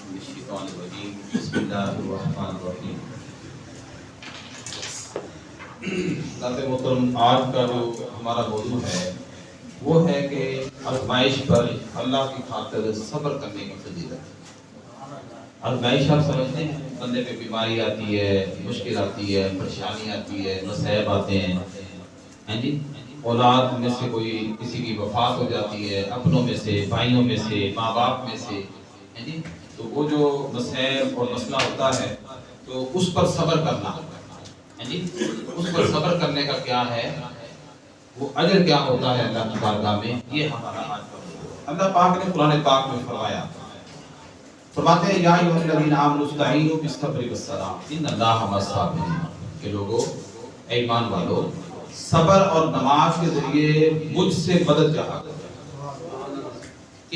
من الشیطان الرجیم بسم اللہ الرحمن الرحیم۔ حضرت محترم، آج کا جو ہمارا موضوع ہے وہ ہے کہ آزمائش پر اللہ کی خاطر صبر کرنے کی فضیلت۔ آزمائش آپ سمجھتے ہیں، بندے پہ بیماری آتی ہے، مشکل آتی ہے، پریشانی آتی ہے، مصائب آتے ہیں جی، اولاد میں سے کوئی کسی کی وفات ہو جاتی ہے، اپنوں میں سے، بھائیوں میں سے، ماں باپ میں سے جی، تو وہ جو مصائب اور مسئلہ ہوتا ہے تو اس پر صبر کرنا جی، اس پر صبر کرنے کا کیا ہے، وہ اجر کیا ہوتا ہے اللہ کی بارگاہ میں، یہ ہمارا آج کا موضوع ہے۔ اللہ پاک نے قرآن پاک میں فرمایا، فرماتے ہیں یا ایھا الذین آمنوا استعینوا بالصبر والصلاۃ ان اللہ مع الصابرین، کہ لوگو اے ایمان والو صبر اور نماز کے ذریعے مجھ سے مدد چاہا کرو۔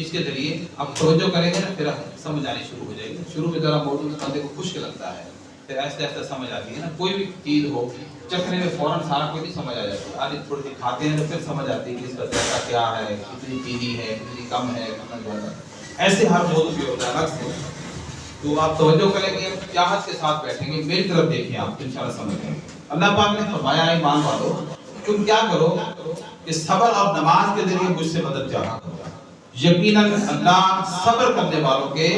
اس کے ذریعے اب توجہ کریں گے نا، پھر سمجھ آنی شروع ہو جائے گی۔ شروع میں ذرا موضوع بندے کو خشک لگتا ہے، پھر آہستہ آہستہ سمجھ آتی ہے نا۔ کوئی بھی چیز ہو چکھنے میں فوراً سارا کوئی نہیں سمجھ آ جاتی، آج تھوڑی سی کھاتے ہیں تو پھر سمجھ آتی ہے کہ اس کا ذائقہ کیا ہے، کتنی چینی ہے، کتنی کم ہے، کتنا زیادہ۔ ایسے ہر موضوع بھی ہوتا ہے الگ سے، تو آپ توجہ کریں گے، چاہت کے ساتھ بیٹھیں گے، میری طرف دیکھیں، آپ انشاءاللہ سمجھ گئے۔ اللہ پاک نے فرمایا ایمان والو تم کیا کرو کہ صبر اور نماز کے ذریعے مجھ سے مدد چاہا کرو، یقیناً اللہ صبر کرنے والوں کے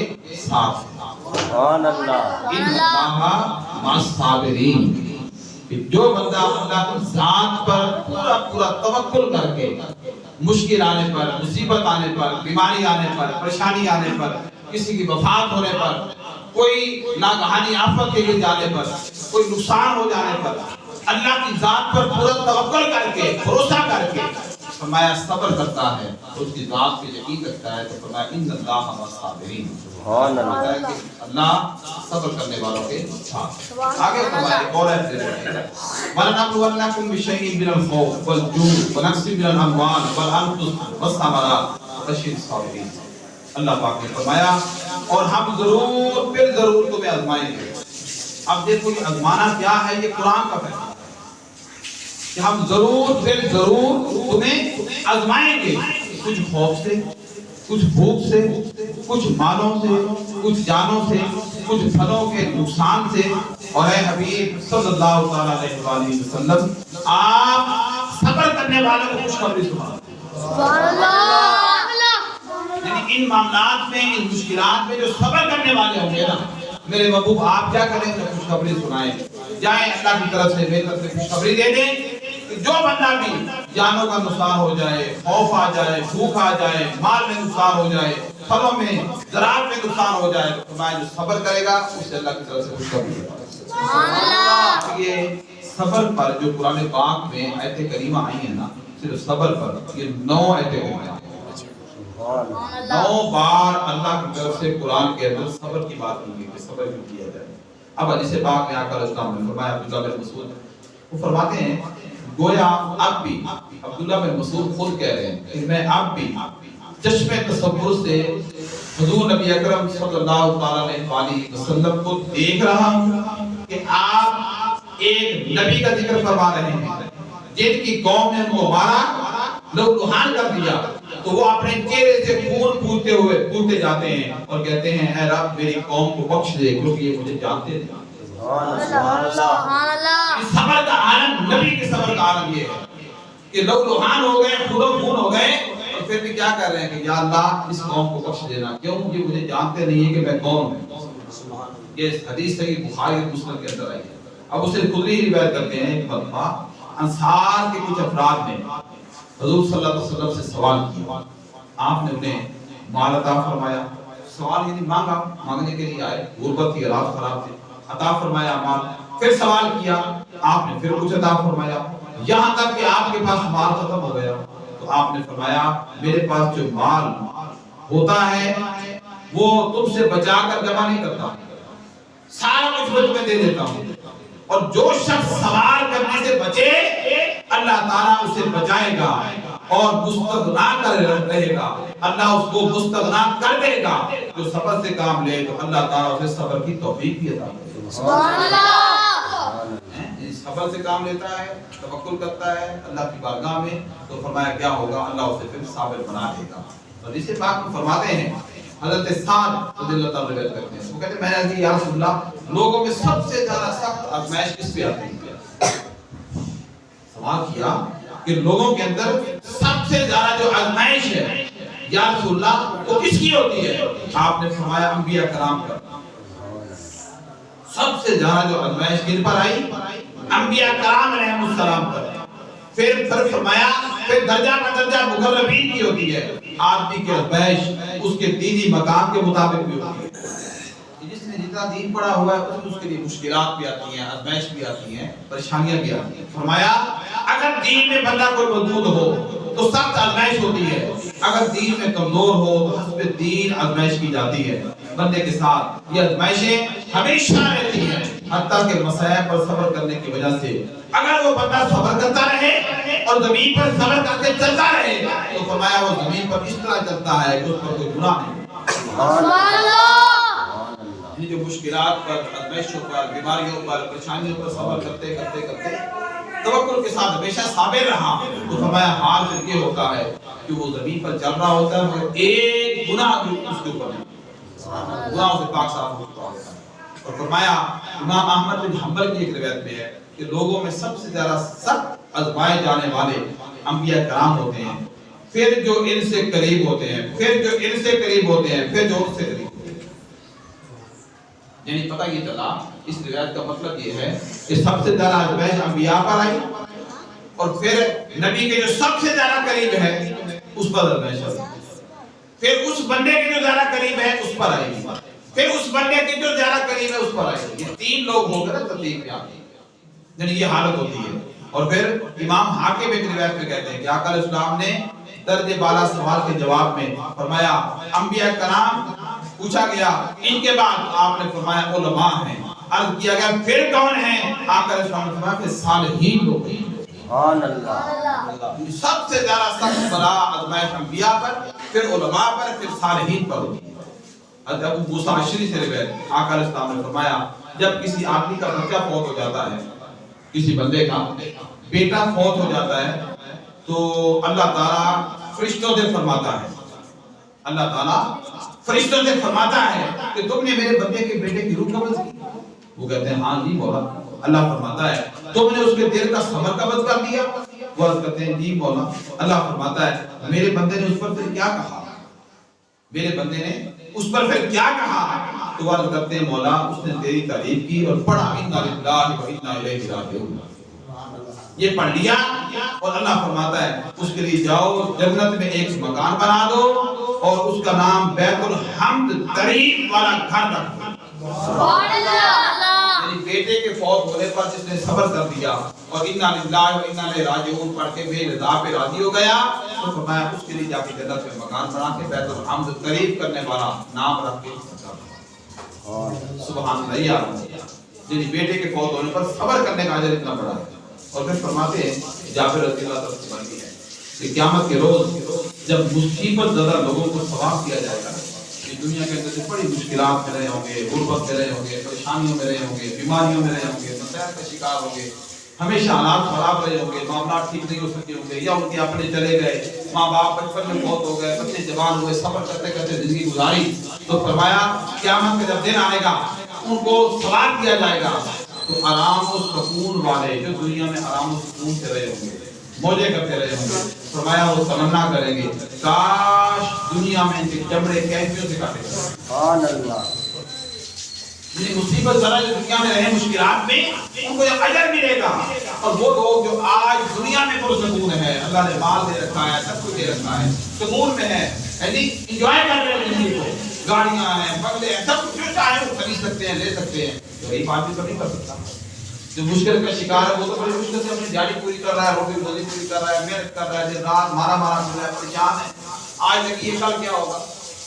ساتھ ہے۔ سبحان اللہ، ان اللہ مع الصابرین، کہ جو بندہ اللہ کی ذات پر پورا پورا توکل کر کے مشکل آنے پر، مصیبت آنے پر، بیماری آنے پر، پریشانی آنے پر، کسی کی وفات ہونے پر، کوئی ناگہانی آفت کے لیے جانے پر، کوئی نقصان ہو جانے پر، اللہ کی ذات پر پورا توکل کر کے، بھروسہ کر کے فرمایا صبر کرتا ہے، اس کی ذات پہ یقین رکھتا ہے، تو فرمایا ان اللہ مع الصابرین، سبحان اللہ، اللہ صبر کرنے والوں کے ساتھ۔ آگے فرمایا اور ہے وَلَنَبْلُوَنَّكُمْ بِشَيْءٍ مِّنَ الْخَوْفِ وَالْجُوعِ وَنَقْصٍ مِّنَ الْأَمْوَالِ وَالْأَنفُسِ وَالثَّمَرَاتِ وَبَشِّرِ الصَّابِرِينَ۔ اللہ پاک نے فرمایا اور ہم ضرور پھر ضرور تمہیں آزمائیں گے۔ اب دیکھو یہ آزمانا کیا ہے، یہ قرآن کا فیصلہ کہ ہم ضرور پھر ضرور تمہیں آزمائیں گے، کچھ خوف سے، کچھ بھوک سے، کچھ مالوں سے، کچھ جانوں سے، کچھ پھلوں کے نقصان سے۔ اور اے حبیب صلی اللہ تعالیٰ علیہ وسلم آپ صبر کرنے والوں کو خوشخبری سناؤ۔ سبحان اللہ، یعنی ان معاملات میں، ان مشکلات میں جو صبر کرنے والے ہوں گے نا، میرے محبوب آپ کیا کریں کہ خوشخبری سنائیں، جائیں اللہ کی طرف سے، میری طرف سے خوشخبری دے دیں کہ جو بندہ بھی جانوں کا نقصان ہو جائے، خوف آ جائے، بھوک آ جائے، مال میں نقصان ہو جائے، پھلوں میں، زراعت میں نقصان ہو جائے، تو فرمایا جو صبر کرے گا اس سے اللہ کی طرف سے خوشخبری ہے۔ یہ صبر پر جو قرآن پاک میں آیت کریمہ آئی ہیں نا، صرف صبر پر یہ 9 آیتیں کریمہ ہیں۔ 9 بار اللہ کی طرف سے قرآن کے اندر صبر کی بات ہوئی کہ صبر کیوں کیا جائے۔ اب حدیث پاک میں آقا اسلام نے فرمایا، عبداللہ بن مسعود وہ فرماتے ہیں گویا اب بھی، عبداللہ بن مسعود خود کہہ رہے ہیں کہ میں اب بھی چشم تصور سے حضور نبی اکرم صلی اللہ تعالیٰ علیہ وسلم کو دیکھ رہا ہوں کہ آپ ایک نبی کا ذکر فرما رہے ہیں جن کی قوم نے ان کو مارا، لہولہان کر دیا، تو وہ اپنے چہرے سے خون پھوٹتے جاتے ہیں اور کہتے ہیں اے رب میری قوم کو بخش دے کیونکہ یہ مجھے جانتے تھے۔ سبحان اللہ، صبر کا عالم، نبی کے صبر کا عالم یہ ہے کہ لہولہان ہو گئے، خون و خون ہو گئے، اور پھر بھی کیا کر رہے ہیں کہ یا اللہ اس قوم کو بخش دینا، کیوں کہ مجھے جانتے نہیں ہیں کہ میں کون ہوں۔ یہ حدیث صحیح بخاری اور مسلم کے اندر آئی ہے۔ اب اسے خدری روایت کرتے ہیں کہ مرتبہ انصار کے کچھ افراد نے حضور صلی اللہ علیہ وسلم سے سوال کیا، آپ نے انہیں مال عطا فرمایا، سوال یعنی مانگا، مانگنے کے لیے آئے، غربت کی حالات خراب تھی، عطا فرمایا مال، پھر سوال کیا، آپ نے پھر کچھ عطا فرمایا، یہاں تک کہ آپ کے پاس مال ختم ہو گیا، تو آپ نے فرمایا میرے پاس جو مال ہوتا ہے وہ تم سے بچا کر جمع نہیں کرتا، سارا کچھ میں تمہیں دے دیتا ہوں، اور جو شخص سوال کرنے سے بچے اللہ تعالیٰ اسے بچائے گا اور مستغنا کر رہے گا، اللہ اس کو مستغنا کر دے گا۔ جو صبر سے کام لے تو اللہ تعالیٰ اسے صبر کی توفیق بھی عطا کرے گا۔ سبحان اللہ، صبر سے کام لیتا ہے، توکل کرتا ہے اللہ کی بارگاہ میں، تو فرمایا کیا ہوگا، اللہ اسے پھر صابر بنا دے گا۔ اور اسے پاک میں فرماتے ہیں حضرت سعد رضی اللہ تعالیٰ روایت کرتے ہیں، وہ کہتے ہیں میں نے کہا یا رسول اللہ لوگوں میں سب سے زیادہ سخت آزمائش کس پہ آتی ہے؟ سوال کیا کہ لوگوں کے اندر سب سے زیادہ جو آزمائش ہے یا رسول اللہ وہ کس کی ہوتی ہے؟ آپ نے فرمایا انبیاء کرام پر۔ سب سے زیادہ جو آزمائش کن پر آئی؟ انبیاء کرام علیہ السلام پر۔ پھر فرمایا پھر درجہ پر درجہ مقربین کی ہوتی ہے۔ آدمی کی آزمائش اس کے دینی مقام کے مطابق بھی ہوتی ہے۔ جس نے جتنا دین پڑھا ہوا ہے اس کے لیے مشکلات بھی آتی ہیں، آزمائش بھی آتی ہیں، پریشانیاں بھی آتی ہیں۔ فرمایا اگر دین میں بندہ کوئی مضبوط ہو تو سخت آزمائش ہوتی ہے، اگر دین میں کمزور ہو تو حسب دین آزمائش کی جاتی ہے۔ بندے کے ساتھ یہ آزمائشیں ہمیشہ رہتی ہیں، حتیٰ کہ مسائل پر صبر کرنے کی وجہ سے اگر وہ بندہ صبر کرتا رہے اور زمین پر صبر کر کے چلتا رہے تو فرمایا وہ زمین پر اس طرح چلتا ہے کہ اس پر کوئی گناہ نہیں۔ سبحان اللہ۔ یعنی جو مشکلات پر، آزمائشوں پر، بیماریوں پر، پریشانیوں پر صبر کرتے کرتے کرتے توکل کے ساتھ ہمیشہ صابر رہا تو فرمایا حال پھر یہ ہوتا ہے کہ وہ زمین پر چل رہا ہوتا ہے مگر ایک گناہ بھی اس کے اوپر نہیں، گناہوں سے پاک صاف ہوتا ہے۔ اور فرمایا امام احمد بن حنبل کی ایک روایت میں ہے کہ لوگوں میں سب سے زیادہ سخت آزمائے جانے والے انبیاء کرام ہوتے ہیں، پھر جو ان سے قریب ہوتے ہیں، پھر جو ان سے قریب ہوتے ہیں، پھر جو ان سے قریب ہوتے ہیں۔ یعنی پتہ یہ چلا اس روایت کا مطلب یہ ہے کہ سب سے زیادہ آزمائش انبیاء پر آئی اور پھر نبی کے جو سب سے زیادہ قریب ہے اس پر آزمائش آئی، پھر اس بندے کے جو زیادہ قریب ہے اس پر آئے گی، پھر اس بندے کے جو زیادہ قریب ہے اس پر آئے گی۔ یہ تین لوگ ہو کر تکلیف میں آتے ہیں، یعنی یہ حالت ہوتی ہے۔ اور پھر امام حاکم ایک روایت میں کہتے ہیں کہ آقا علیہ السلام نے درجے بالا سوال کے جواب میں فرمایا انبیاء کرام پوچھا گیا، ان کے بعد آپ نے فرمایا علماء ہیں، عرض کیا گیا پھر کون ہیں؟ آقا علیہ السلام نے فرمایا پھر صالحین لوگ ہیں۔ سبحان اللہ۔ سب سے زیادہ سخت بلا آزمائش انبیاء پر، پھر علماء پر، پھر صالحین پر ہوتی ہے۔ حضرت ابو موسیٰ اشعری سے روایت، آقا علیہ السلام نے فرمایا جب کسی آدمی کا بچہ فوت ہو جاتا ہے، کسی بندے کا بیٹا فوت ہو جاتا ہے تو اللہ تعالیٰ فرشتوں سے فرماتا ہے، اللہ تعالیٰ فرشتوں سے فرماتا ہے کہ تم نے میرے بندے کے بیٹے کی روح قبض کی؟ وہ کہتے ہیں ہاں جی مولا۔ اللہ فرماتا ہے تم نے اس کے دل کا صبر قبض کر لیا؟ وہ عرض کرتے ہیں جی مولا۔ اللہ فرماتا ہے میرے بندے نے اس پر پھر کیا کہا؟ میرے بندے نے اس پر پھر کیا کہا؟ تو عرض کرتے ہیں مولا اس نے تیری تعریف کی اور پڑھا انا للہ و انا الیہ راجعون، یہ پڑھ لیا اور اللہ فرماتا ہے اس کے لیے جاؤ جنت میں ایک مکان بنا دو اور اس کا نام بیت الحمد تعریف والا گھر رکھ دو۔ سبحان اللہ۔ یعنی بیٹے کے فوت ہونے پر جس نے صبر کر دیا اور انا للہ و انا الیہ راجعون پڑھ کے میری رضا پہ راضی ہو گیا تو فرمایا اس کے لیے جا کے جنت میں مکان بنا کے بیت الحمد تعریف کرنے والا نام رکھ کے سبحان اللہ۔ یعنی بیٹے کے فوت ہونے پر صبر کرنے کا اجر اتنا بڑا ہے۔ اور پھر فرماتے ہیں جابر رضی اللہ تعالیٰ سے بنتی ہے کہ قیامت کے روز جب مصیبت زدہ لوگوں کو ثواب دیا جائے گا، یہ دنیا کے اندر بڑی مشکلات میں رہے ہوں گے، غربت میں رہے ہوں گے، پریشانیوں میں رہے ہوں گے، بیماریوں میں رہے ہوں گے، مسائل کا شکار ہوں گے، ہمیشہ حالات خراب رہے ہوں گے، معاملات ٹھیک نہیں ہو سکتے ہوں گے، یا ان کے اپنے چلے گئے، ماں باپ بچپن میں فوت ہو گئے، بچے جوان ہوئے، صبر کرتے کرتے زندگی گزاری، تو فرمایا قیامت کا جب دن آئے گا ان کو ثواب دیا جائے گا تو آرام و سکون والے جو دنیا میں آرام و سکون سے رہے ہوں گے، موجے کرتے رہے ہوں گے، فرمایا وہ تمنا کریں گے کاش دنیا میں ان کے چمڑے کیفیوں سے کاٹے گا۔ سبحان اللہ۔ یہ مصیبت ذرا جو دنیا میں رہے مشکلات میں ان کو اجر ملے گا، اور وہ لوگ جو آج دنیا میں پرسکون ہے، اللہ نے مال دے رکھا ہے، سب کچھ دے رکھا ہے، سکون میں ہے، یعنی انجوائے کر رہے ہیں زندگی کو، گاڑیاں ہیں، بنگلے ہیں، سب کچھ جو چاہے وہ خرید سکتے ہیں، لے سکتے ہیں، غریب آدمی تو نہیں کر سکتا۔ جو مشکل کا شکار ہے وہ تو بڑی مشکل سے اپنی دیہڑی پوری کر رہا ہے، روٹی روزی پوری کر رہا ہے، محنت کر رہا ہے، دن رات مارا مارا کر رہا ہے، پریشان ہے، آج لگی یہ کل کیا ہوگا،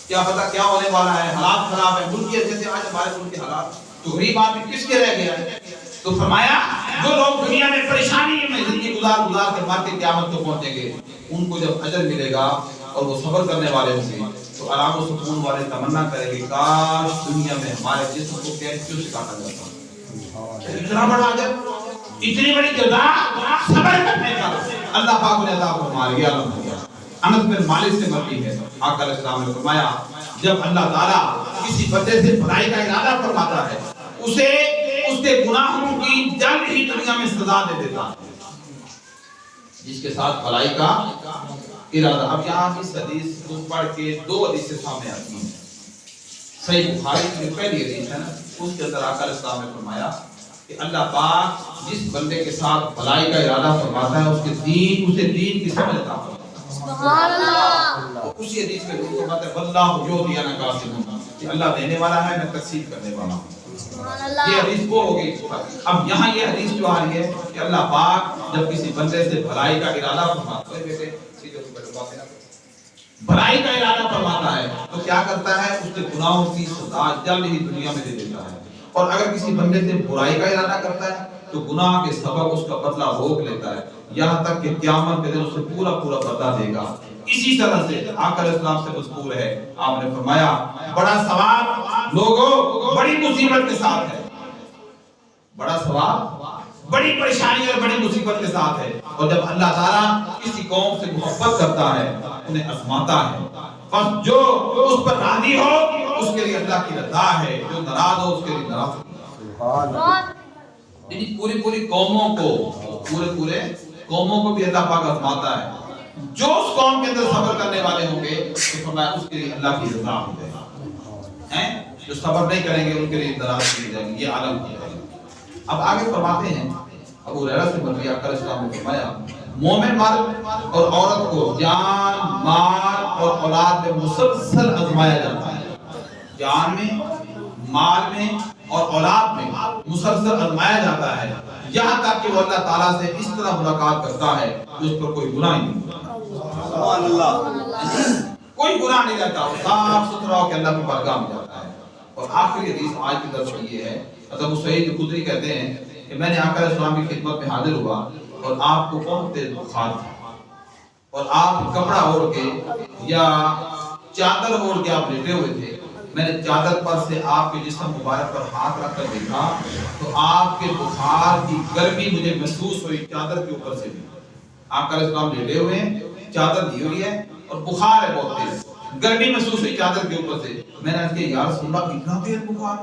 کیا پتا کیا ہونے والا ہے، حالات خراب ہے، ملک کی جیسے آج ہمارے ملک کے حالات، تو غریب آدمی کس کے رہ گیا ہے؟ تو فرمایا جو لوگ دنیا میں پریشانی میں زندگی گزار کے مر کے قیامت کو پہنچیں گے ان کو جب اجر ملے گا اور وہ صبر کرنے والے ہوں گے تو آرام و سکون والے تمنا کریں گے کاش دنیا میں ہمارے جسم کو کیفیوں سے کاٹا جاتا۔ اتنا بڑا اجر، اتنی بڑی جزا صبر کرنے کا اللہ پاک نے عطا فرمایا۔ انس بن مالک سے مروی ہے آقا علیہ السلام نے فرمایا جب اللہ تعالیٰ کسی بندے سے بھلائی کا ارادہ فرماتا ہے اسے اس کے گناہوں کی جلد ہی دنیا میں سزا دے دیتا ہے، جس کے ساتھ بھلائی کا ارادہ۔ اب یہاں اس حدیث کو پڑھ کے دو حدیثیں سامنے آتی ہیں۔ صحیح بخاری کی پہلی حدیث ہے نا، اس کے اندر آقا علیہ السلام نے فرمایا کہ اللہ پاک جس بندے کے ساتھ بھلائی کا ارادہ فرماتا ہے اسے دین کی سمجھ عطا فرماتا ہے۔ سبحان اللہ۔ اسی حدیث میں ان کو کہتے ہیں واللہ یعطی انا قاسم، کہ اللہ دینے والا ہے میں تقسیم کرنے والا ہوں۔ یہ حدیث وہ ہو گئی۔ اب یہاں یہ حدیث جو آ رہی ہے کہ اللہ پاک جب کسی بندے سے بھلائی کا ارادہ فرماتا ہے، بیٹے سیدھے سے بیٹھو باتیں نہ کرو، بھلائی کا ارادہ فرماتا ہے تو کیا کرتا ہے اس کے گناہوں کی سزا جلد ہی دنیا میں دے دیتا ہے، اور اگر کسی بندے سے برائی کا ارادہ کرتا ہے تو گناہ کے سبب اس کا بدلہ روک لیتا ہے یہاں تک کہ قیامت کے دن اسے پورا بدلہ دے گا۔ اسی طرح سے آقا علیہ السلام سے مذکور ہے، آپ نے فرمایا بڑا ثواب لوگوں بڑی مصیبت کے ساتھ ہے، بڑا ثواب بڑی پریشانی اور بڑی مصیبت کے ساتھ ہے، اور جب اللہ تعالیٰ کسی قوم سے محبت کرتا ہے انہیں آزماتا ہے، بس جو اس پر راضی ہو اس کے لیے اللہ کی رضا ہے، جو ناراض ہو اس کے لیے ناراض۔ یعنی پوری قوموں کو بھی اللہ پاک آزماتا ہے، جو اس قوم کے اندر صبر کرنے والے ہوں گے تو فرمایا اس کے لیے اللہ کی رضا ہو جائے گی، جو صبر نہیں کریں گے ان کے لیے ناراض کی جائے گی، یہ عالم کی ہے۔ اب آگے فرماتے ہیں ابو ہریرہ سے مروی آقا علیہ السلام نے فرمایا مومن مرد اور عورت کو جان مال اور اولاد میں مسلسل آزمایا جاتا ہے، جان میں مال میں اور اولاد میں مسلسل آزمایا جاتا ہے، یہاں تک کہ وہ اللہ تعالیٰ سے اس طرح ملاقات کرتا ہے کہ اس پر کوئی گناہ نہیں ہوتا، سبحان اللہ، کوئی گناہ نہیں رہتا، وہ صاف ستھرا ہو کے اللہ کی بارگاہ میں جاتا ہے۔ اور آخری حدیث آج کی طرف یہ ہے، ابو سعید خدری کہتے ہیں کہ میں نے آقا علیہ السلام کی خدمت میں حاضر ہوا اور آپ کو بہت تیز بخار تھا، اور آپ کپڑا اوڑھ کے یا چادر اوڑھ کے آپ لیٹے ہوئے تھے، میں نے چادر پر سے آپ کے جسم مبارک پر ہاتھ رکھ کر دیکھا تو آپ کے بخار کی گرمی مجھے محسوس ہوئی چادر کے اوپر سے بھی۔ آقا علیہ السلام لیٹے ہوئے ہیں، چادر دی ہوئی ہے اور بخار ہے بہت تیز، گرمی محسوس ہوئی چادر کے اوپر سے۔ میں نے کہا یا رسول اللہ اتنا تیز بخار،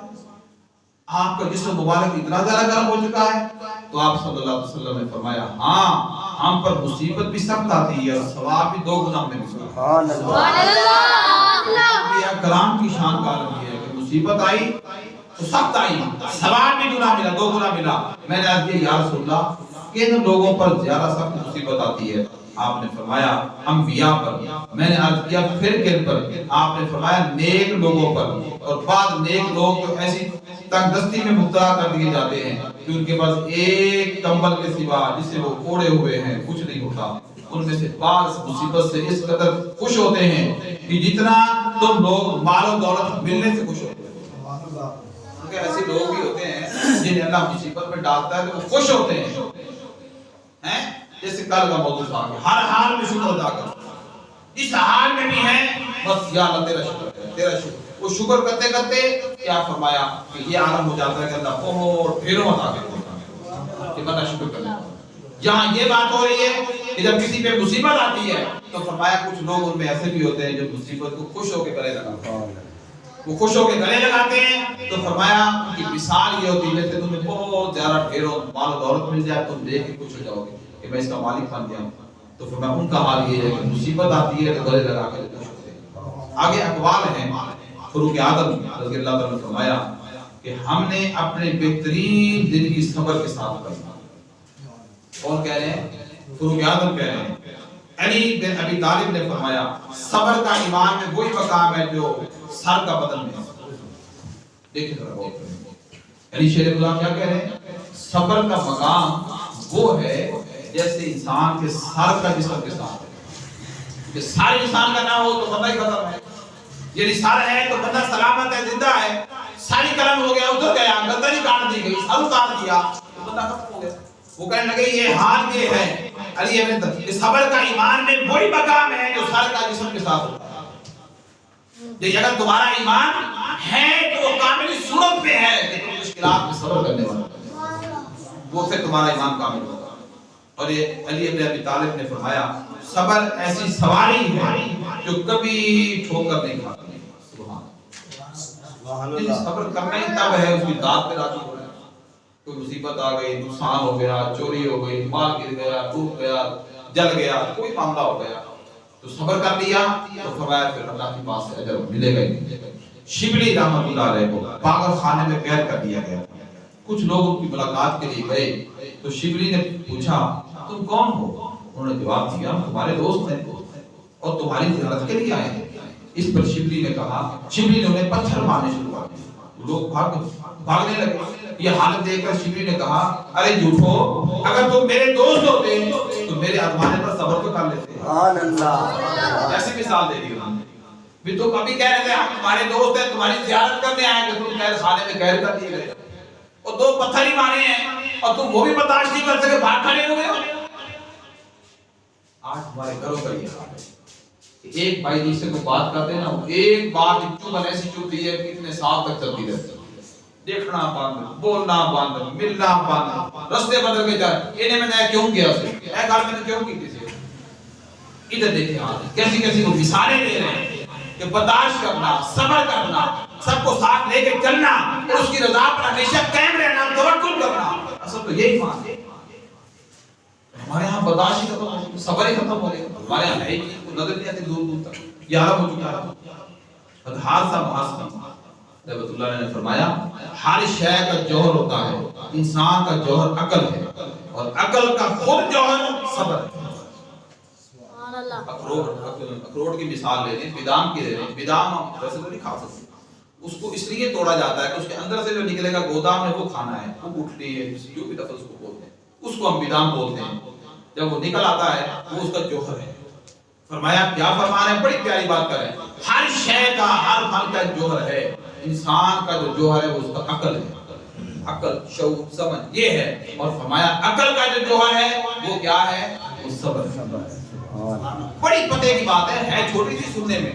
آپ کا جسم مبارک اتنا زیادہ گرم ہو چکا ہے؟ تو آپ صلی اللہ علیہ وسلم نے فرمایا ہاں ہم پر مصیبت بھی سخت آتی ہے اور ثواب بھی دو گنا میں ملتا ہے۔ سبحان اللہ۔ یہ کلام کی شان کا عالم یہ ہے کہ مصیبت آئی تو سخت آئی، ثواب بھی گنا ملا، دو گنا ملا۔ میں نے عرض کیا یا رسول اللہ کن لوگوں پر زیادہ سخت مصیبت آتی ہے؟ آپ نے فرمایا انبیاء پر۔ میں نے عرض کیا پھر کن پر؟ آپ نے فرمایا نیک لوگوں پر، اور بعض نیک لوگ تو ایسی تنگ دستی میں مبتلا کر دیے جاتے ہیں کہ ان کے پاس ایک کمبل کے سوا جس سے وہ اوڑے ہوئے ہیں کچھ نہیں ہوتا، ان میں سے بعض مصیبت سے اس قدر خوش ہوتے ہیں کہ جتنا تم لوگ مال و دولت ملنے سے خوش ہوتے ہیں۔ کیونکہ ایسے لوگ بھی ہوتے ہیں جنہیں اللہ مصیبت میں ڈالتا ہے تو وہ خوش ہوتے ہیں، جیسے کل کا موضوع تھا ہر حال میں شکر ادا کرو، اس حال میں بھی ہے بس یا اللہ تیرا شکر ہے، تیرا شکر۔ وہ شکر کرتے کرتے کیا فرمایا کہ یہ عالم ہو جاتا ہے کہ اللہ بہت ڈھیروں عطا کرتا ہے کہ بندہ شکر کرنے والا۔ یہاں یہ بات ہو رہی ہے کہ جب کسی پہ مصیبت آتی ہے تو فرمایا کچھ لوگ ان میں ایسے بھی ہوتے ہیں جو مصیبت کو خوش ہو کے گلے لگاتے ہیں، وہ خوش ہو کے گلے لگاتے ہیں، تو فرمایا ان کی مثال یہ ہوتی ہے جیسے تمہیں بہت زیادہ ڈھیروں مال و دولت مل جائے تم دیکھ کے خوش ہو جاؤ گے کہ میں اس کا مالک بن گیا ہوں، تو فرمایا ان کا حال یہ ہے کہ مصیبت آتی ہے تو گلے لگا کے خوش ہوتے ہیں۔ آگے اقوال ہیں، فاروق اعظم رضی اللہ تعالیٰ نے فرمایا کہ ہم نے اپنے بہترین زندگی صبر کے ساتھ گزاری۔ کون کہہ رہے ہیں؟ فاروق اعظم کہہ رہے ہیں۔ علی بن ابی طالب نے فرمایا صبر کا ایمان میں وہی مقام ہے جو سر کا بدن میں ہے۔ دیکھیں ذرا غور کریں، علی شیر خدا کیا کہہ رہے ہیں؟ صبر کا مقام وہ ہے جیسے انسان کے سر کا جسم کے ساتھ ہے، کہ سارے انسان کا نہ ہو تو بندہ ہی ختم ہے، یعنی سر ہے تو بندہ سلامت ہے، زندہ ہے، ساری قلم ہو گیا اتر گیا، گردن کاٹ دی گئی، سر اتار دیا تو بندہ ختم ہو گیا۔ وہ کہنے لگے یہ حال یہ ہے علی ابن صبر کا ایمان میں وہی مقام ہے جو سر کا جسم کے ساتھ ہوتا ہے۔ کہ اگر تمہارا ایمان ہے تو وہ کامل صورت پہ ہے کہ تم مشکلات میں صبر کرنے والا، وہ پھر تمہارا ایمان کامل ہوگا۔ اور یہ علی ابن ابی طالب نے فرمایا صبر ایسی سواری ہے جو کبھی ٹھوکر نہیں کھاتا. سبحان اللہ. صبر کرنا ہی تب ہے اس کی ذات پہ راضی ہو رہا ہے. کوئی مصیبت آ گئی, نقصان ہو گیا, چوری ہو گئی, مال گر گیا, ٹوٹ گیا, جل گیا, کوئی معاملہ ہو گیا تو صبر کر لیا تو فرمایا پھر اللہ کے پاس سے اجر ملے گا ہی ملے گا. شبلی رحمۃ اللہ علیہ کو پاگل خانے میں قید کر دیا گیا. کچھ لوگ ان کی ملاقات کے لیے گئے تو شبلی نے پوچھا تم کون ہو؟ انہوں نے جواب دیا تمہارے دوست ہیں اور تمہاری زیارت کے لیے آئے ہیں. اس پر شبلی نے کہا, شبلی نے انہیں پتھر مارنے شروع کر دیے. لوگ بھاگنے لگے. یہ حالت دیکھ کر شبلی نے کہا ارے جھوٹو, اگر تم میرے دوست ہوتے تو میرے ازمانے پر صبر تو کر لیتے. سبحان اللہ. ایسی مثال دے دی انہوں نے بھی تو کبھی کہہ رہے تھے ہم تمہارے دوست ہیں, تمہاری زیارت کرنے آئے کہ تم قید خانے میں قید کر دیے گئے اور 2 پتھر ہی مارے ہیں اور تم وہ بھی برداشت نہیں کر سکے, بھاگ کھڑے ہو گئے. آج ہمارے گھروں کا یہ حال ہے. ایک بھائی جی سے کوئی بات کرتے ہیں نا, ایک بات چپ ایسی چپتی ہے کتنے سال تک چلتی رہتی ہے. دیکھنا بند, بولنا بند, ملنا بند, رستے بدل کے جائے. انہیں میں نے کیوں کیا اسے, اے گھر میں نے کیوں کی کسی. ادھر دیکھیں آپ کیسی کیسی وہ مثالیں دے رہے ہیں کہ برداشت کرنا, صبر کرنا, سب کو ساتھ لے کے چلنا اور اس کی رضا پر ہمیشہ قائم رہنا, توکل کرنا. اصل تو یہی مان ہے. ہمارے ہاں برداشت ہی ختم ہو, صبر ہی ختم ہو گیا. ہمارے یہاں ہے نظر نہیں آتی دور دور تک. یہ حال ہو چکا ہے. حادثہ محاسبہ رحمۃ اللہ علیہ نے فرمایا ہر شے کا جوہر ہوتا ہے, انسان کا جوہر عقل ہے اور عقل کا خود جوہر صبر ہے. اخروٹ کی مثال لے لیں, بادام کی لے لیں. بادام ہم ویسے تو نہیں کھا سکتے, اس کو اس لیے توڑا جاتا ہے کہ اس کے اندر سے جو نکلے گا گودام میں وہ کھانا ہے. وہ گٹھلی ہے جو بھی دفعہ اس کو بولتے ہیں, اس کو ہم بادام بولتے ہیں. جب وہ نکل آتا ہے وہ اس کا جوہر ہے. فرمایا کیا فرمان ہے, بڑی پیاری بات کر رہے ہیں. ہر شے کا, ہر پھل کا جوہر ہے. انسان کا جو جوہر ہے وہ اس کا عقل ہے. عقل, شعور, سمجھ یہ ہے. اور فرمایا عقل کا جو جوہر ہے وہ کیا ہے, وہ صبر ہے. بڑی پتے کی بات ہے چھوٹی سی سننے میں,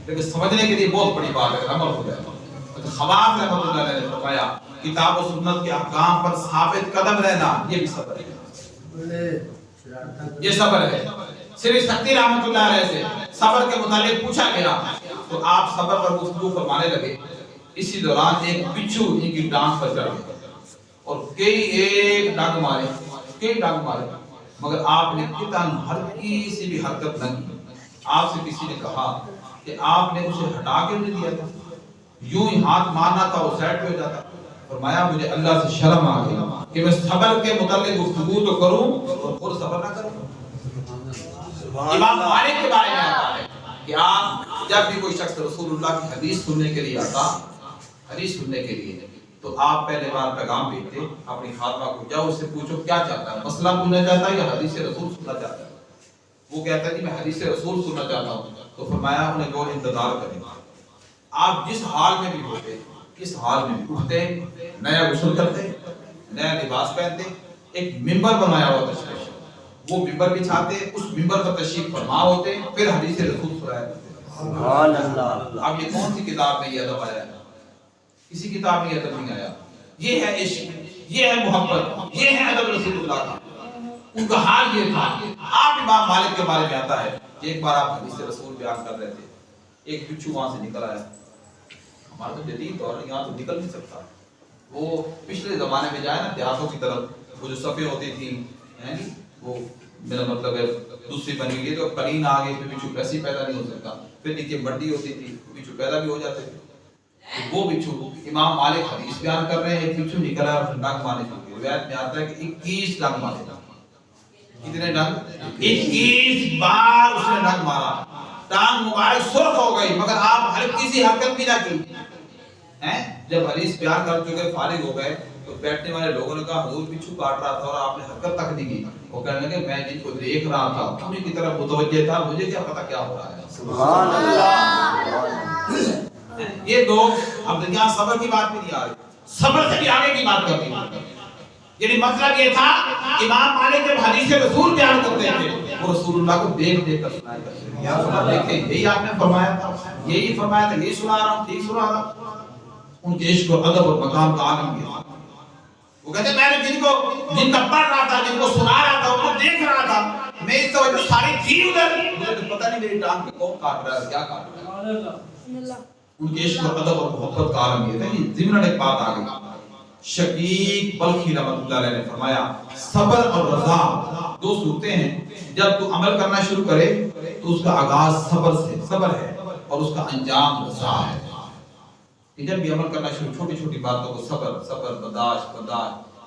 لیکن سمجھنے کے لیے بہت بڑی بات ہے. عمل ہو جائے. خواص رحمۃ اللہ علیہ نے فرمایا کتاب و سنت کے احکام پر ثابت قدم رہنا یہ بھی صبر ہے. یہ صبر ہے. سری سکتی رحمۃ اللہ علیہ سے صبر کے متعلق پوچھا گیا تو آپ صبر پر گفتگو فرمانے لگے. اسی دوران ایک بچھو ان کی ٹانگ پر چڑھ گیا اور کئی ڈنگ مارے, مگر آپ نے کتن ہلکی سی بھی حرکت نہ کی. آپ سے کسی نے کہا کہ آپ نے اسے ہٹا کے نہیں دیا تھا, یوں ہی ہاتھ مارنا تھا وہ سائڈ پہ ہو جاتا. فرمایا مجھے اللہ سے شرم آ گئی کہ میں صبر کے متعلق گفتگو تو کروں اور خود صبر نہ کروں. امام مالک کے بارے میں آتا ہے کہ آپ جب بھی کوئی شخص رسول اللہ کی حدیث سننے کے لیے آتا, حدیث سننے کے لیے, تو آپ پہلے بار پیغام بھیجتے اپنی خاتمہ کو, جاؤ اس سے پوچھو کیا چاہتا ہے, مسئلہ پوچھنا چاہتا ہے یا حدیث رسول سننا چاہتا ہے. وہ کہتا ہے کہ میں حدیث رسول سننا چاہتا ہوں. تو فرمایا انہیں کو انتظار کریں. آپ جس حال میں بھی ہوتے, اس حال میں بھی اٹھتے, نیا غسل کرتے, نیا لباس پہنتے, ایک منبر بنایا ہوا تھا, وہ منبر بچھاتے, اس منبر پر تشریف فرما ہوتے, پھر حدیث رسول سنایا کرتے. سبحان اللہ. اب یہ کون سی کتاب میں یہ ادب آیا ہے؟ کسی کتاب میں یہ ادب نہیں آیا. یہ ہے عشق, یہ ہے محبت, یہ ہے ادب رسول اللہ کا. ان کا حال یہ تھا. آپ امام مالک کے بارے میں آتا ہے ایک بار آپ حدیث رسول بیان کر رہے تھے, ایک بچھو وہاں سے نکل آیا. ہمارا تو جدید دور ہے, یہاں تو نکل نہیں سکتا. وہ پچھلے زمانے میں جائے نا دیہاتوں کی طرف, وہ جو صفیں ہوتی تھی وہ میرا مطلب ہے دوسری بنی ہوئی ہے, تو قرین آ گئی, پھر بچھو ویسے ہی پیدا نہیں ہو سکتا. پھر نیچے منڈی ہوتی تھی, بچھو پیدا بھی ہو جاتے تھے. وہ بچھو امام مالک حدیث بیان کر رہے ہیں, ایک بچھو نکلا اور ڈنگ مارنے کی. روایت میں آتا ہے کہ 21 ڈنگ مارے. کتنے ڈنگ؟ 21 بار اس نے ڈنگ مارا. ٹانگ مبارک سرخ ہو گئی, مگر آپ ہلکی سی حرکت بھی نہ کی. جب حدیث بیان کر چکے فارغ ہو گئے تو بیٹھنے والے لوگوں نے کہا حضور بچھو کاٹ رہا تھا اور آپ نے حرکت تک نہیں کی. وہ کہنے لگے میں جن کو دیکھ رہا تھا انہیں کی طرف متوجہ تھا, مجھے کیا پتا کیا ہو رہا ہے. سبحان اللہ. یہ لوگ اب دنیا صبر کی بات بھی نہیں آ رہی, صبر سے بھی آگے کی بات کرتی ہے. یعنی مطلب یہ تھا امام مالک جب حدیث رسول بیان کرتے تھے وہ رسول اللہ کو دیکھ دیکھ کر سنایا کرتے تھے. یا سنا دیکھیں یہی آپ نے فرمایا تھا, یہی فرمایا تھا, یہی سنا رہا ہوں, ٹھیک سنا رہا ہوں. ان کے عشق و ادب اور مقام کا عالم یہ تھا. وہ کہتے میں نے جن کا پڑھ رہا تھا، جن کو سنا رہا تھا، ان کو دیکھ رہا تھا، میری توجہ ساری تھی ادھر، مجھے تو پتہ نہیں میری ٹانگ پہ کون کاٹ رہا ہے، کیا کاٹ رہا ہے۔ ان کے عشق اور ادب اور محبت کا عالم یہ تھا۔ ضمن ایک بات آ گئی، شقیق بلخی رحمۃ اللہ علیہ نے فرمایا صبر اور رضا دو صورتیں ہیں، جب تو عمل کرنا شروع کرے تو اس کا آغاز صبر سے، صبر ہے، اور اس کا انجام رضا ہے۔ کہ جب بھی عمل کرنا شروع، چھوٹی چھوٹی باتوں کو صبر صبر برداشت،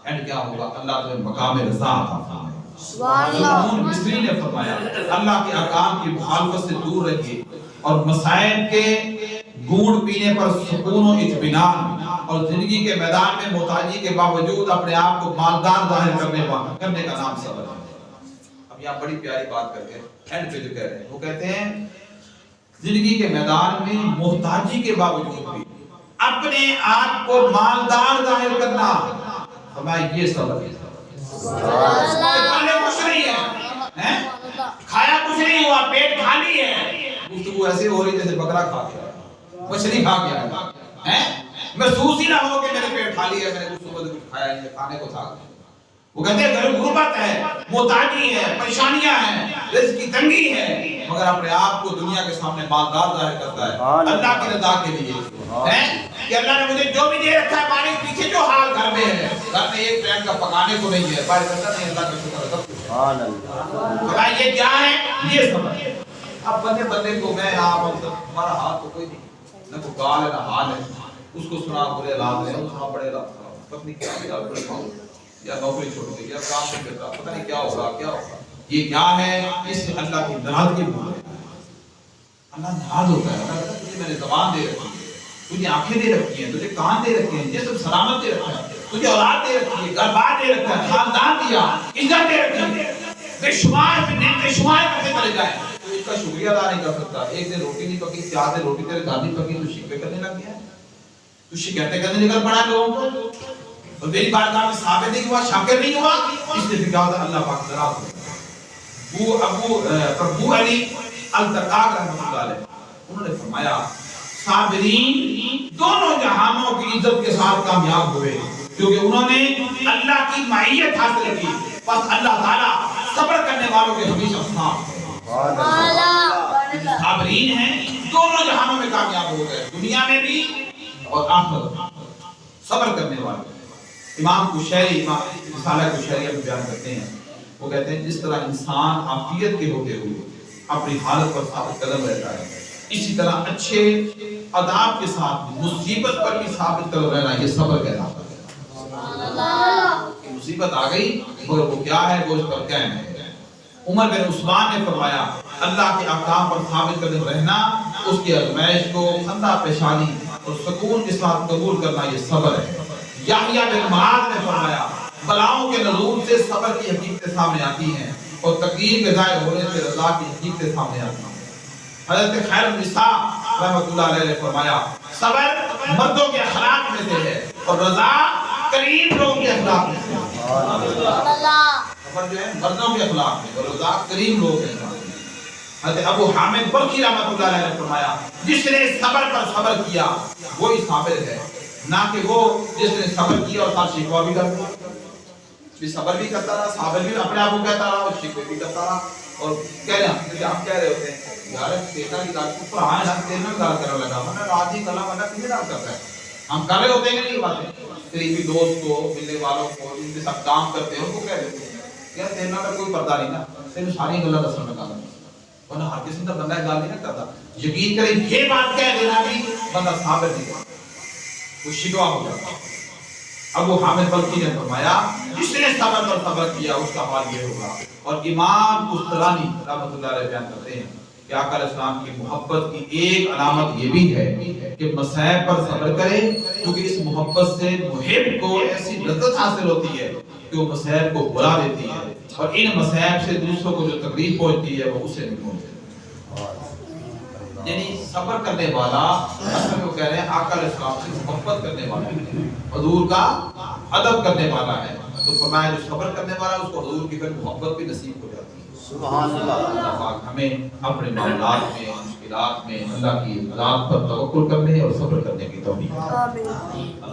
اینڈ کیا ہوگا؟ اللہ تمہیں مقام رضا عطا فرمائے۔ سبحان اللہ۔ مصری نے فرمایا اللہ کے احکام کی مخالفت سے دور رہیے اور مصائب کے گھونٹ پینے پر سکون و اطمینان، اور زندگی کے میدان میں محتاجی کے باوجود اپنے آپ کو مالدار ظاہر کرنے کا نام صبر ہے۔ اب یہاں بڑی پیاری بات کر کے اینڈ پہ جو کہہ رہے ہیں، وہ کہتے ہیں زندگی کے میدان میں محتاجی کے باوجود بھی اپنے آپ کو مالدار ظاہر کرنا، فرمایا یہ صبر ہے۔ کچھ نہیں ہے، کھایا کچھ نہیں ہوا، پیٹ خالی ہے، گفتگو ایسے ہو رہی جیسے بکرا کھا گیا، مچھلی کھا گیا ہے، محسوس ہی نہ ہو کہ میرے پیٹ خالی ہے، میں نے کچھ صبح سے کچھ کھایا نہیں، کھانے کو تھا۔ وہ کہتے ہیں گھر غربت ہے، محتاجی ہے، پریشانیاں ہیں، رزق کی تنگی ہے، مگر اپنے آپ کو دنیا کے سامنے مالدار ظاہر کرتا ہے اللہ کی رضا کے لیے، کہ اللہ نے مجھے جو بھی دے رکھا ہے، ہمارے پیچھے جو حال گھر میں ہے، گھر میں ایک ٹائم کا پکانے کو نہیں ہے، بارے کرتا نہیں، اللہ کا شکر ہے، سب کچھ ہے۔ یہ کیا ہے؟ یہ صبر ہے۔ اب بندے کو میں آپ ہمارا ہاتھ تو کوئی نہیں، نہ کوئی گال ہے نہ حال ہے، اس کو سنا برے حالات ہے، اس کو بڑے حالات، پتہ نہیں کیا کیا بڑے پاؤں یا نوکری چھوڑ گئی یا کام نہیں کرتا، پتہ نہیں کیا ہوگا کیا ہوگا۔ یہ کیا ہے؟ اس سے اللہ کی ناراضگی بھول ہے۔ اللہ ناراض ہوتا ہے، اللہ کہتا ہے تجھے میں نے زبان دے رکھی ہے، تجھے آنکھیں دے رکھی ہیں، تجھے کان دے رکھے ہیں، جسم سلامت دے رکھا ہے، تجھے اولاد دے رکھی ہے، گھر بار دے رکھا ہے، خاندان دیا، عزت دے رکھی ہے، بے شمار بے شمار کرتے چلے جائیں، تو اس کا شکریہ ادا نہیں کر سکتا۔ ایک دن روٹی نہیں پکی، 4 دن روٹی تیرے گھر نہیں پکی، تو شکوے کرنے لگ گیا ہے، تو شکایتیں کرنے نکل پڑا لوگوں کو، اور میری بارگاہ میں ثابت نہیں ہوا، شاکر نہیں ہوا، اس لیے کیا ہوتا ہے؟ اللہ پاک ناراض ہوتا ہے۔ ابو علی الدقاق رحمۃ اللہ علیہ انہوں نے فرمایا صابرین دونوں جہانوں کی عزت کے ساتھ کامیاب ہوئے، کیونکہ انہوں نے اللہ کی معیت حاصل کی، بس اللہ تعالیٰ صبر کرنے والوں کے ہمیشہ ساتھ ہے۔ صابرین ہیں، دونوں جہانوں میں کامیاب ہو گئے، دنیا میں بھی اور آخرت میں، صبر کرنے والے۔ امام قشیری، امام رسالہ قشیریہ میں بیان کرتے ہیں، وہ کہتے ہیں جس طرح انسان عافیت کے ہوتے ہوئے اپنی حالت پر ثابت قدم رہتا ہے، اسی طرح اچھے آداب کے ساتھ مصیبت پر بھی ثابت قدم رہنا یہ صبر کہلاتا ہے۔ مصیبت آ گئی مگر وہ کیا ہے؟ وہ اس پر قائم ہے۔ عمر بن عثمان نے فرمایا اللہ کے احکام پر ثابت قدم رہنا، اس کی آزمائش کو خندہ پیشانی اور سکون کے ساتھ قبول کرنا یہ صبر ہے۔ یحییٰ بن معاذ نے فرمایا بلاؤں کے نزول سے صبر کی حقیقتیں سامنے آتی ہیں اور تقدیر کے ظاہر ہونے سے رضا کی حقیقتیں سامنے آتی ہیں۔ حضرت خیر النساء رحمۃ اللہ علیہ نے فرمایا صبر مردوں کے اخلاق میں سے ہے اور رضا کریم لوگوں کے اخلاق میں سے ہے۔ صبر جو ہے مردوں کے اخلاق میں اور رضا کریم لوگوں کے اخلاق میں۔ حضرت ابو حامد بلخی رحمۃ اللہ علیہ نے فرمایا جس نے صبر پر صبر کیا وہی صابر ہے، نہ کہ وہ جس نے صبر کیا اور ساتھ شکوہ بھی کرتا رہا، صبر بھی کرتا رہا، صابر بھی اپنے آپ کو کہتا رہا اور شکوہ بھی کرتا رہا، اور کہہ رہے ہیں جیسے آپ کہہ رہے ہوتے ہیں یار تیرنا کی گال اوپر آئے نا تیرنا کی گال کرنے لگا ورنہ راضی کلام اللہ کتنے گال کرتا ہے، ہم کر رہے ہوتے ہیں کہ نہیں یہ باتیں، قریبی دوست کو ملنے والوں کو جن کے ساتھ کام کرتے ہیں ان کو کہہ دیتے ہیں یار تیرنا کا کوئی پردہ نہیں نا، تیرے ساری گلہ دسن لگا ورنہ ہر کسی کا بندہ گال نہیں کرتا۔ یقین کریں یہ بات کہہ دینا بھی بندہ صابر نہیں کرتا، وہ شکوا ہو جاتا۔ ابو حامد بلخی نے فرمایا جس نے صبر پر صبر کیا اس کا حال یہ ہوگا۔ اور امام قسطلانی رحمۃ اللہ علیہ بیان کرتے ہیں کہ آقا علیہ السلام کی محبت کی ایک علامت یہ بھی ہے کہ مصائب پر صبر کرے، کیونکہ اس محبت سے محب کو ایسی لذت حاصل ہوتی ہے کہ وہ مصائب کو بھلا دیتی ہے، اور ان مصائب سے دوسروں کو جو تکلیف پہنچتی ہے وہ اسے نہیں پہنچتی۔ یعنی صبر کرنے والا اصل میں وہ کہہ رہے ہیں آقا علیہ السلام سے محبت کرنے والا ہے، حضور کا ادب کرنے والا ہے، تو فرمایا جو صبر کرنے والا ہے اس کو حضور کی پھر محبت بھی نصیب ہو جاتی ہے۔ سبحان اللہ۔ اللہ پاک ہمیں اپنے معاملات میں مشکلات میں اللہ کی ذات پر توکل کرنے اور صبر کرنے کی توفیق۔ آمین۔